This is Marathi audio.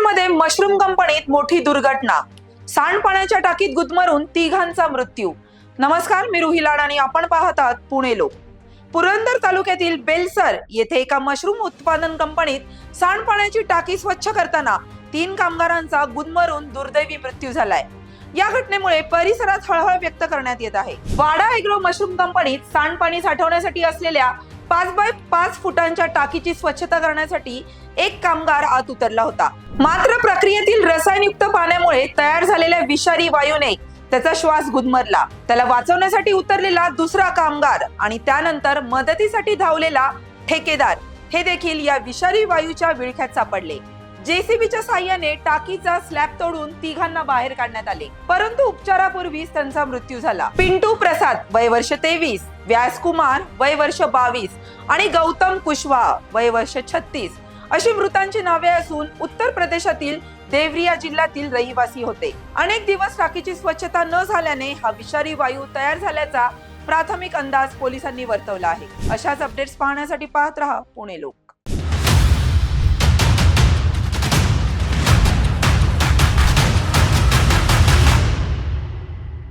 पुण्यामध्ये मशरूम कंपनीत मोठी दुर्घटना, सांडपाण्याच्या टाकीत गुदमरून तिघांचा मृत्यू। नमस्कार, मी रुही लाड आणि आपण पाहत आहात पुणे लोक। पुरंदर तालुक्यातील बेलसर येथे एका मशरूम उत्पादन कंपनीत सांडपाण्याची टाकी स्वच्छ करताना 3 कामगारांचा गुदमरून दुर्दैवी मृत्यू झालाय। या घटनेमुळे परिसरात हळहळ व्यक्त करण्यात येत आहे। वाडा एग्रो मशरूम कंपनीत सांडपाणी साठवण्यासाठी असलेल्या 5x5 फुटांच्या टाकीची स्वच्छता करण्यासाठी एक कामगार आत उतरला होता। मात्र प्रक्रियेतील रसायनयुक्त पाण्यामुळे तयार झालेल्या विषारी वायूने त्याचा श्वास गुदमरला। त्याला वाचवण्यासाठी उतरलेला दुसरा कामगार आणि त्यानंतर मदतीसाठी धावलेला ठेकेदार हे देखील या विषारी वायूच्या विळख्यात सापडले। जेसीबीच्या साहाय्याने टाकीचा स्लॅब तोडून तिघांना बाहेर काढण्यात आले, परंतु उपचारापूर्वीच त्यांचा मृत्यू झाला। पिंटू प्रसाद वय वर्ष 23, व्यास कुमार वय वर्ष 22 आणि गौतम कुशवाहा वय वर्ष 36 अशी मृतांची नावे असून उत्तर प्रदेशातील देवरिया जिल्ह्यातील रहिवासी होते। अनेक दिवस टाकीची स्वच्छता न झाल्याने हा विषारी वायू तयार झाल्याचा प्राथमिक अंदाज पोलिसांनी वर्तवला आहे। अशाच अपडेट्स पाहण्यासाठी पाहत रहा पुणे लोक।